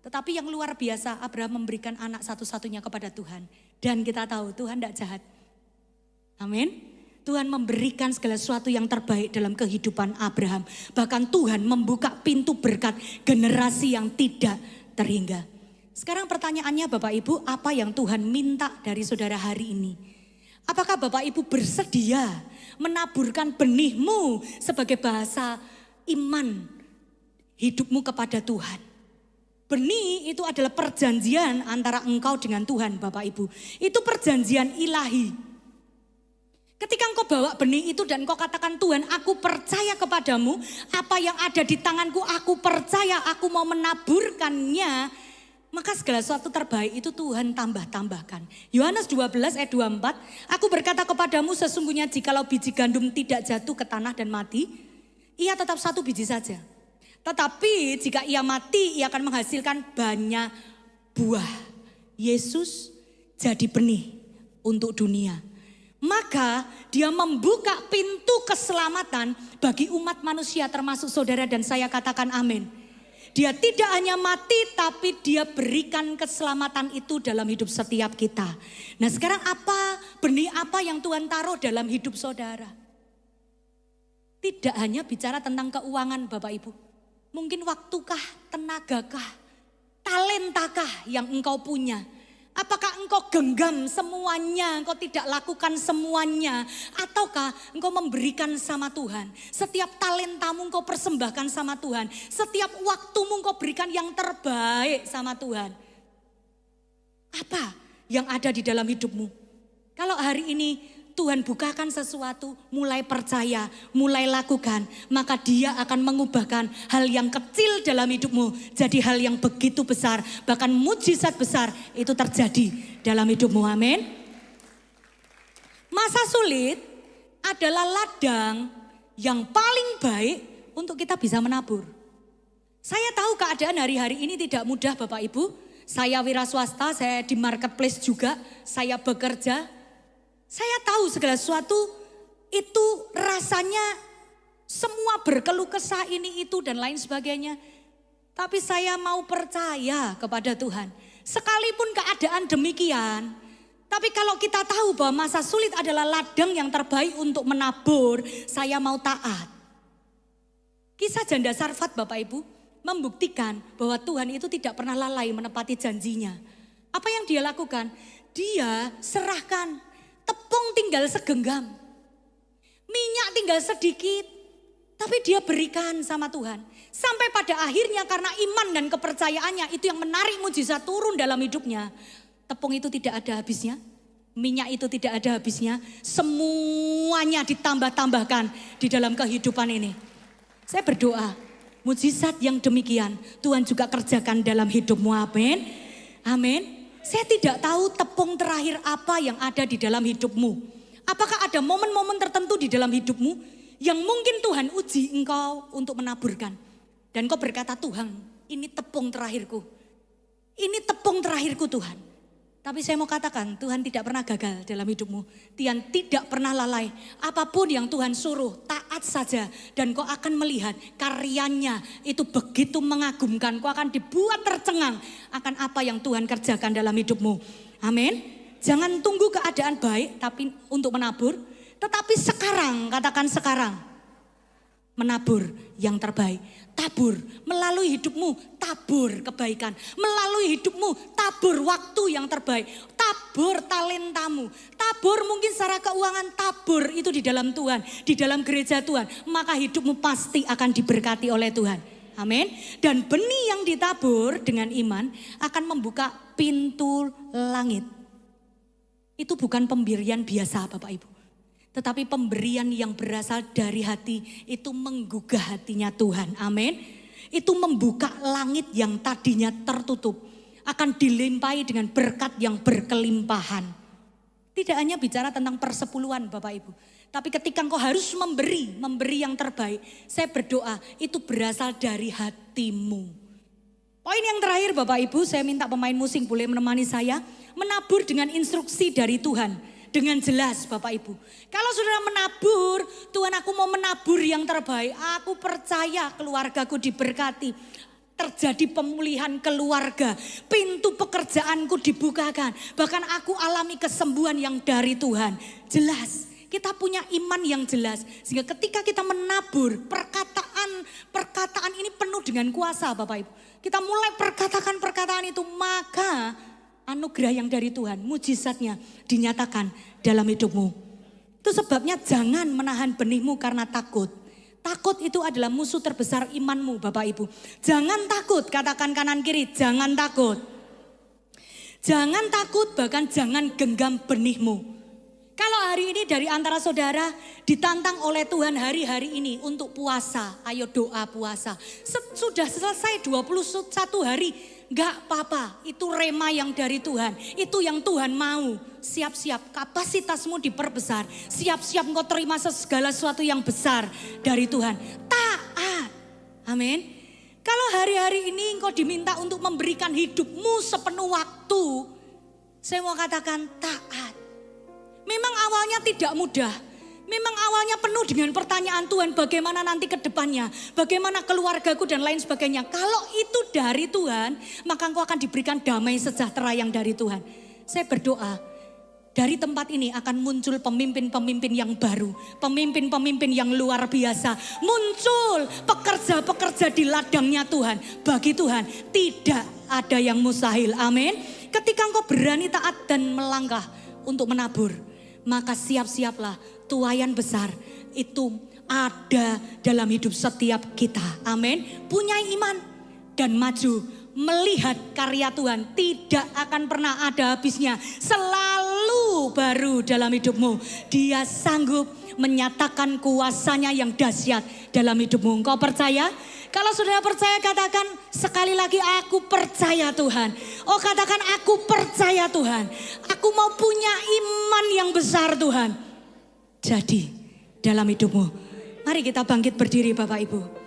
Tetapi yang luar biasa, Abraham memberikan anak satu-satunya kepada Tuhan. Dan kita tahu Tuhan tidak jahat. Amin. Tuhan memberikan segala sesuatu yang terbaik dalam kehidupan Abraham. Bahkan Tuhan membuka pintu berkat generasi yang tidak terhingga. Sekarang pertanyaannya Bapak Ibu, apa yang Tuhan minta dari saudara hari ini? Apakah Bapak Ibu bersedia menaburkan benihmu sebagai bahasa iman hidupmu kepada Tuhan? Benih itu adalah perjanjian antara engkau dengan Tuhan Bapak Ibu. Itu perjanjian ilahi. Ketika engkau bawa benih itu dan engkau katakan, Tuhan aku percaya kepadamu, apa yang ada di tanganku aku percaya, aku mau menaburkannya, maka segala sesuatu terbaik itu Tuhan tambah-tambahkan. Yohanes 12 ayat 24, aku berkata kepadamu sesungguhnya jikalau biji gandum tidak jatuh ke tanah dan mati, ia tetap satu biji saja. Tetapi jika ia mati, ia akan menghasilkan banyak buah. Yesus jadi benih untuk dunia. Maka dia membuka pintu keselamatan bagi umat manusia termasuk saudara dan saya, katakan amin. Dia tidak hanya mati tapi dia berikan keselamatan itu dalam hidup setiap kita. Nah sekarang benih apa yang Tuhan taruh dalam hidup saudara? Tidak hanya bicara tentang keuangan Bapak Ibu. Mungkin waktukah, tenagakah, talentakah yang engkau punya? Apakah engkau genggam semuanya, engkau tidak lakukan semuanya, ataukah engkau memberikan sama Tuhan? Setiap talentamu engkau persembahkan sama Tuhan, setiap waktumu engkau berikan yang terbaik sama Tuhan. Apa yang ada di dalam hidupmu? Kalau hari ini Tuhan bukakan sesuatu, mulai percaya, mulai lakukan, maka dia akan mengubahkan hal yang kecil dalam hidupmu jadi hal yang begitu besar, bahkan mujizat besar itu terjadi dalam hidupmu. Amin. Masa sulit adalah ladang yang paling baik untuk kita bisa menabur. Saya tahu keadaan hari-hari ini tidak mudah Bapak Ibu. Saya wira swasta, saya di marketplace juga, saya bekerja. Saya tahu segala sesuatu itu rasanya semua berkeluh kesah ini itu dan lain sebagainya. Tapi saya mau percaya kepada Tuhan. Sekalipun keadaan demikian, tapi kalau kita tahu bahwa masa sulit adalah ladang yang terbaik untuk menabur, saya mau taat. Kisah janda Sarfat Bapak Ibu membuktikan bahwa Tuhan itu tidak pernah lalai menepati janjinya. Apa yang dia lakukan? Dia serahkan. Tepung tinggal segenggam, minyak tinggal sedikit, tapi dia berikan sama Tuhan. Sampai pada akhirnya karena iman dan kepercayaannya itu yang menarik mujizat turun dalam hidupnya. Tepung itu tidak ada habisnya, minyak itu tidak ada habisnya, semuanya ditambah-tambahkan di dalam kehidupan ini. Saya berdoa, mujizat yang demikian Tuhan juga kerjakan dalam hidupmu. Amin. Amin. Saya tidak tahu tepung terakhir apa yang ada di dalam hidupmu. Apakah ada momen-momen tertentu di dalam hidupmu yang mungkin Tuhan uji engkau untuk menaburkan. Dan kau berkata, Tuhan ini tepung terakhirku. Ini tepung terakhirku Tuhan. Tapi saya mau katakan, Tuhan tidak pernah gagal dalam hidupmu. Tuhan tidak pernah lalai. Apapun yang Tuhan suruh, taat saja. Dan kau akan melihat karyanya itu begitu mengagumkan. Kau akan dibuat tercengang akan apa yang Tuhan kerjakan dalam hidupmu. Amin. Jangan tunggu keadaan baik tapi untuk menabur. Tetapi sekarang, katakan sekarang. Menabur yang terbaik. Tabur melalui hidupmu, tabur kebaikan. Melalui hidupmu, tabur waktu yang terbaik. Tabur talentamu. Tabur mungkin secara keuangan, tabur itu di dalam Tuhan. Di dalam gereja Tuhan. Maka hidupmu pasti akan diberkati oleh Tuhan. Amin. Dan benih yang ditabur dengan iman akan membuka pintu langit. Itu bukan pemberian biasa Bapak Ibu. Tetapi pemberian yang berasal dari hati itu menggugah hatinya Tuhan. Amin. Itu membuka langit yang tadinya tertutup. Akan dilimpahi dengan berkat yang berkelimpahan. Tidak hanya bicara tentang persepuluhan Bapak Ibu. Tapi ketika engkau harus memberi yang terbaik. Saya berdoa itu berasal dari hatimu. Poin yang terakhir Bapak Ibu, saya minta pemain musik boleh menemani saya. Menabur dengan instruksi dari Tuhan. Dengan jelas Bapak Ibu. Kalau saudara menabur, Tuhan aku mau menabur yang terbaik. Aku percaya keluargaku diberkati. Terjadi pemulihan keluarga. Pintu pekerjaanku dibukakan. Bahkan aku alami kesembuhan yang dari Tuhan. Jelas. Kita punya iman yang jelas. Sehingga ketika kita menabur, perkataan ini penuh dengan kuasa Bapak Ibu. Kita mulai perkatakan perkataan itu, maka anugerah yang dari Tuhan, mujizatnya dinyatakan dalam hidupmu. Itu sebabnya jangan menahan benihmu karena takut. Takut itu adalah musuh terbesar imanmu Bapak Ibu. Jangan takut, katakan kanan kiri, jangan takut. Jangan takut, bahkan jangan genggam benihmu. Kalau hari ini dari antara saudara ditantang oleh Tuhan hari-hari ini untuk puasa, ayo doa puasa. Sudah selesai 21 hari, gak apa-apa, itu rema yang dari Tuhan. Itu yang Tuhan mau. Siap-siap kapasitasmu diperbesar. Siap-siap engkau terima segala sesuatu yang besar dari Tuhan. Taat. Amin. Kalau hari-hari ini engkau diminta untuk memberikan hidupmu sepenuh waktu, saya mau katakan taat. Memang awalnya tidak mudah. Memang awalnya penuh dengan pertanyaan Tuhan, bagaimana nanti ke depannya, bagaimana keluargaku dan lain sebagainya. Kalau itu dari Tuhan, maka engkau akan diberikan damai sejahtera yang dari Tuhan. Saya berdoa, dari tempat ini akan muncul pemimpin-pemimpin yang baru, pemimpin-pemimpin yang luar biasa. Muncul pekerja-pekerja di ladangnya Tuhan. Bagi Tuhan tidak ada yang mustahil. Amin. Ketika engkau berani taat dan melangkah untuk menabur, maka siap-siaplah tuaian besar itu ada dalam hidup setiap kita. Amin. Punya iman dan maju melihat karya Tuhan tidak akan pernah ada habisnya. Selalu baru dalam hidupmu. Dia sanggup menyatakan kuasanya yang dahsyat dalam hidupmu. Engkau percaya? Kalau saudara percaya, katakan sekali lagi, aku percaya Tuhan. Oh, katakan aku percaya Tuhan. Aku mau punya iman yang besar Tuhan. Jadi dalam hidupmu. Mari kita bangkit berdiri Bapak Ibu.